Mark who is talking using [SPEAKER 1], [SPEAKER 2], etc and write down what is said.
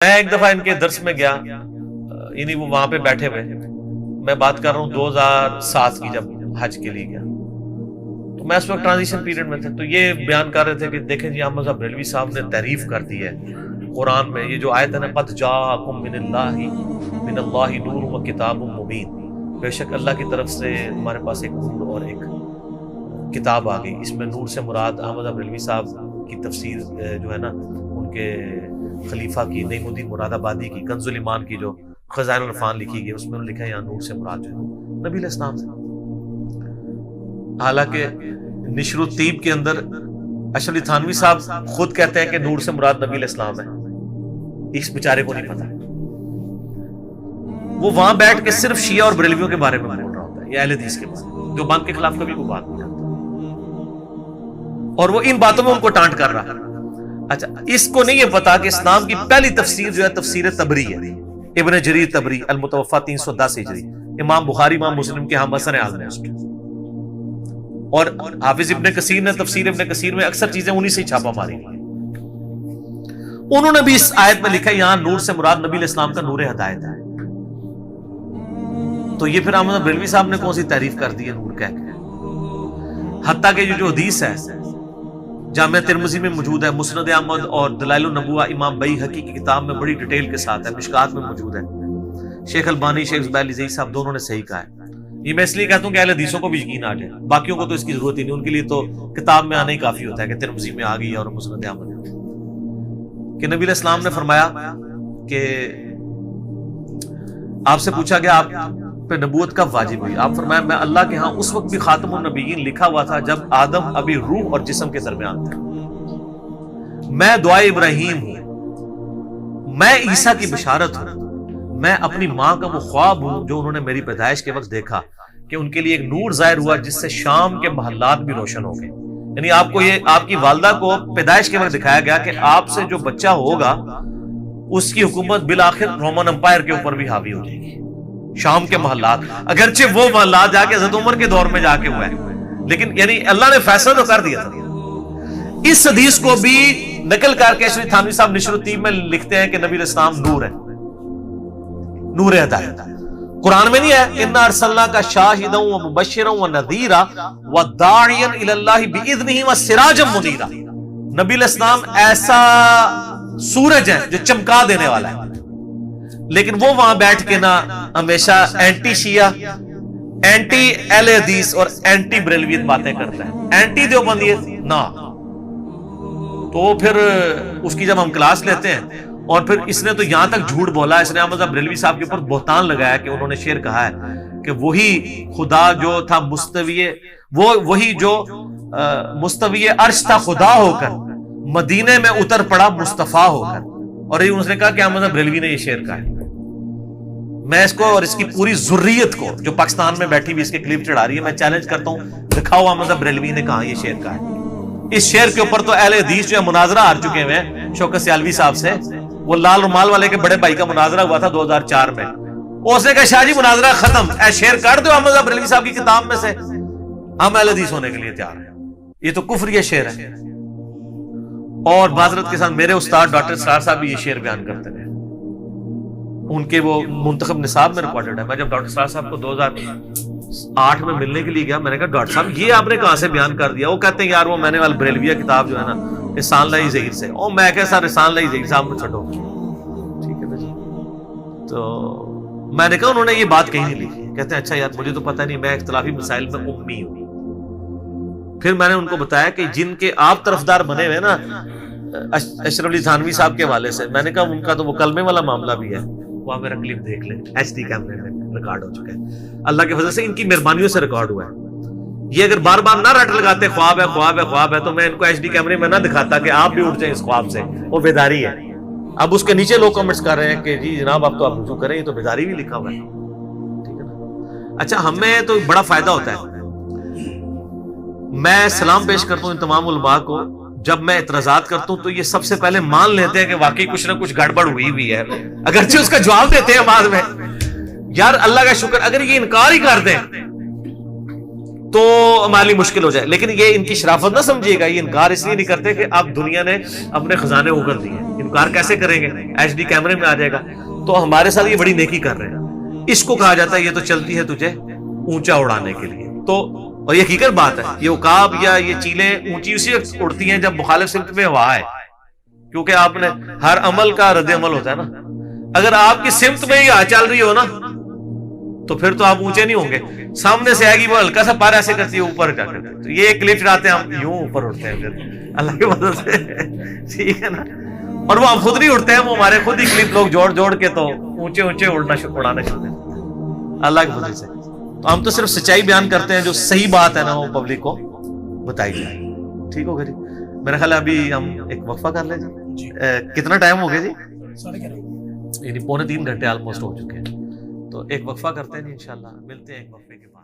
[SPEAKER 1] میں ایک دفعہ ان کے درس میں گیا، یعنی وہ وہاں پہ بیٹھے ہوئے، میں بات کر رہا ہوں 2007 کی، جب حج کے لیے گیا تو میں اس وقت ٹرانزیشن پیریڈ میں تھا، تو یہ بیان کر رہے تھے کہ دیکھیں جی احمد صاحب بریلوی صاحب نے تعریف کر دی ہے قرآن میں، یہ جو آیت ہے نا قد جاءکم من اللہ نور و کتاب مبین، بے شک اللہ کی طرف سے ہمارے پاس ایک نور اور ایک کتاب آ گئی۔ اس میں نور سے مراد احمد صاحب بریلوی صاحب کی تفسیر جو ہے نا ان کے خلیفہ کی نعیم الدین مراد آبادی کی کنز الایمان کی جو خزائن العرفان لکھی گئی، اس میں انہوں نے لکھا ہے یہاں نور سے مراد جو ہے نبی علیہ السلام سے۔ حالانکہ نشر الطیب کے اندر اشرف علی تھانوی صاحب خود کہتے ہیں کہ نور سے مراد نبی علیہ السلام ہے، اس بیچارے کو نہیں پتا، وہ وہاں بیٹھ کے صرف شیعہ اور بریلویوں کے بارے میں بول رہا ہوتا ہے یا اہل حدیث کے بارے میں، جو بند کے خلاف کبھی کوئی بات نہیں کرتا، اور وہ ان باتوں میں ان کو ٹانٹ کر رہا ہے۔ اچھا، اس کو نہیں یہ پتا کہ اسلام کی پہلی تفسیر جو ہے تفسیر تبری ہے، ابن جریر تبری المتوفا 310 ہجری، امام بخاری امام مسلم کے ہم حسن اعظم ہیں، اور حافظ ابن کثیر نے تفسیر ابن کثیر میں اکثر چیزیں انہی سے چھاپا ماری، انہوں نے بھی اس آیت میں لکھا ہے یہاں نور سے مراد نبی علیہ السلام کا نور ہدایت ہے۔ تو یہ پھر احمد بریلوی صاحب نے کون سی تعریف کر دی ہے نور کہہ کے؟ حتیٰ کہ جو حدیث ہے جامع ترمذی میں موجود ہے، مسند احمد اور دلائل النبوہ امام بیہقی کی کتاب میں بڑی ڈیٹیل کے ساتھ ہے، مشکات میں موجود ہے، شیخ البانی شیخ زبیر علی زئی صاحب دونوں نے صحیح کہا ہے۔ یہ میں اس لیے کہتا ہوں کہ اہل حدیثوں کو بھی یقین آ جائے، باقیوں کو تو اس کی ضرورت ہی نہیں، ان کے لیے تو کتاب میں آنا ہی کافی ہوتا ہے کہ ترمذی میں آ گئی اور مسند احمد میں، کہ نبی علیہ السلام نے فرمایا کہ آپ سے پوچھا گیا آپ پہ نبوت کب واجب ہوئی، آپ فرمایا میں اللہ کے ہاں اس وقت بھی خاتم النبیین لکھا ہوا تھا جب آدم ابھی روح اور جسم کے درمیان تھا، میں دعائے ابراہیم ہوں، میں عیسیٰ کی بشارت ہوں، میں اپنی ماں کا وہ خواب ہوں جو انہوں نے میری پیدائش کے وقت دیکھا کہ ان کے لیے ایک نور ظاہر ہوا جس سے شام کے محلات بھی روشن ہو گئے، یعنی آپ کو یہ آپ کی والدہ کو پیدائش کے وقت دکھایا گیا کہ آپ سے جو بچہ ہوگا اس کی حکومت بالآخر رومن امپائر کے اوپر بھی حاوی ہو جائے گی، شام کے محلات، اگرچہ وہ محلات جا کے حضرت عمر کے دور میں جا کے ہوا ہے، لیکن یعنی اللہ نے فیصلہ تو کر دیا تھا۔ اس حدیث کو بھی نقل کر کے اشرف تھانوی صاحب نشر الطیب میں لکھتے ہیں کہ نبی علیہ السلام نور ہے، نور ہدایت، قرآن میں نہیں ہے انا ارسلناک شاہدا ومبشرا ونذیرا وداعیا الی اللہ باذنہ وسراجا منیرا، نبی علیہ السلام ایسا سورج ہے جو چمکا دینے والا ہے، لیکن وہ وہاں بیٹھ کے نہ ہمیشہ اینٹی شیعہ، اینٹی اہل حدیث اور اینٹی بریلویت باتیں کرتا ہے، اینٹی دیوبندیت نہ، تو پھر اس کی جب ہم کلاس لیتے ہیں، اور پھر اس نے تو یہاں تک جھوٹ بولا، اس نے احمد صاحب بریلوی صاحب کے اوپر بہتان لگایا کہ انہوں نے شعر کہا ہے کہ وہی خدا جو تھا مستوی، وہی جو مستوی عرش تھا خدا ہو کر مدینے میں اتر پڑا مصطفیٰ ہو کر، اور یہ انہوں نے کہا کہ احمد صاحب بریلوی نے یہ شعر کہا ہے۔ میں اس کو اور اس کی پوری ذریت کو جو پاکستان میں بیٹھی بھی اس کے کلپ چڑھا رہی ہے، میں چیلنج کرتا ہوں دکھاؤ احمد صاحب بریلوی نے کہاں یہ شعر کہا ہے۔ اس شعر کے اوپر تو اہل حدیث جو ہے مناظرہ ہار چکے ہوئے ہیں شوکت سیالوی صاحب سے، وہ لال رومال والے کے بڑے بھائی کا مناظرہ ہوا تھا 2004 میں، اس نے کہا شاہ جی مناظرہ ختم، اے شعر کاٹ دو احمد صاحب بریلوی صاحب کی کتاب میں سے، ہم اہل حدیث ہونے کے لیے تیار ہیں، یہ تو کفریہ شعر ہے۔ اور معذرت کے ساتھ میرے استاد ڈاکٹر اسرار صاحب بھی یہ شعر بیان کرتے تھے، ان کے وہ منتخب نصاب میں ریکارڈڈ ہے۔ میں جب ڈاکٹر اسرار صاحب کو 2008 میں ملنے کے لیے گیا، میں نے کہا ڈاکٹر صاحب یہ آپ نے کہاں سے بیان کر دیا؟ وہ کہتے ہیں یار وہ میں نے والا بریلویہ کتاب جو ہے نا احسان اللہ ظہیر سے، اور میں کہا سر احسان اللہ ظہیر صاحب نے چھوڑو، ٹھیک ہے نا جی، تو میں نے کہا انہوں نے یہ بات کہیں نہیں لکھی، کہتے ہیں اچھا یار مجھے تو پتہ نہیں، میں اختلافی مسائل میں امی ہوں۔ پھر میں نے ان کو بتایا کہ جن کے آپ طرفدار بنے ہوئے نا اشرف علی تھانوی صاحب کے حوالے سے، میں نے کہا ان کا تو وہ کلمے والا معاملہ بھی ہے، وہاں میرا کلپ دیکھ لیں، ایچ ڈی کیمرے میں ریکارڈ ہو چکا ہے، اللہ کے فضل سے ان کی مہربانیوں سے ریکارڈ ہوا ہے۔ یہ اگر بار بار نہ رٹ لگاتے خواب ہے خواب ہے خواب ہے، تو میں ان کو ایچ ڈی کیمرے میں نہ دکھاتا کہ آپ بھی اٹھ جائیں اس خواب سے، وہ بیداری ہے۔ اب اس کے نیچے لوگ کمنٹس کر رہے ہیں کہ جی جناب آپ تو آپ رجوع کریں، یہ تو بیداری بھی لکھا ہوا ہے، ٹھیک ہے نا۔ اچھا ہمیں تو بڑا فائدہ ہوتا ہے، میں سلام پیش کرتا ہوں ان تمام علماء کو، جب میں اعتراضات کرتا ہوں تو یہ سب سے پہلے مان لیتے ہیں کہ واقعی کچھ نہ کچھ گڑبڑ ہوئی ہے، اگرچہ اس کا جواب دیتے ہیں بعد میں، یار اللہ کا شکر اگر یہ انکار ہی کر دیں تو ہمارے لیے مشکل ہو جائے. لیکن یہ ان کی شرافت نہ سمجھیے گا, یہ انکار اس لیے نہیں کرتے کہ اب دنیا نے اپنے خزانے اگل دیے, انکار کیسے کریں گے, ایچ ڈی کیمرے میں آ جائے گا. تو ہمارے ساتھ یہ بڑی نیکی کر رہے ہیں. اس کو کہا جاتا ہے یہ تو چلتی ہے تجھے اونچا اڑانے کے لیے. تو اور یہ حقیقت بات ہے, یہ عقاب یا یہ چیلیں اونچی اسی وقت اڑتی ہیں جب مخالف سمت میں ہوا ہے, کیونکہ آپ نے ہر عمل کا رد عمل ہوتا ہے نا. اگر آپ کی سمت میں ہی چل رہی ہو نا تو پھر تو آپ اونچے نہیں ہوں گے. سامنے سے آئے گی وہ ہلکا سا پار ایسے کرتی ہے اوپر جا کر, تو یہ ایک کلپ چڑھاتے ہیں ہم یوں اوپر اٹھتے ہیں پھر اللہ کی مدد سے, ٹھیک ہے نا. اور وہ ہم خود نہیں اٹھتے ہیں, وہ ہمارے خود ہی کلپ لوگ جوڑ جوڑ کے تو اونچے اونچے اڑانا شروع کرتے ہیں اللہ کی مدد سے. تو ہم تو صرف سچائی بیان کرتے ہیں, جو صحیح بات ہے نا وہ پبلک کو بتائی جائے. ٹھیک ہوگا جی, میرا خیال ہے ابھی ہم ایک وقفہ کر لیں جی. کتنا ٹائم ہو گیا جی؟ 11:30 یعنی 2.25 گھنٹے آلموسٹ ہو چکے ہیں. تو ایک وقفہ کرتے ہیں جی, انشاءاللہ ملتے ہیں ایک وقفے کے بعد.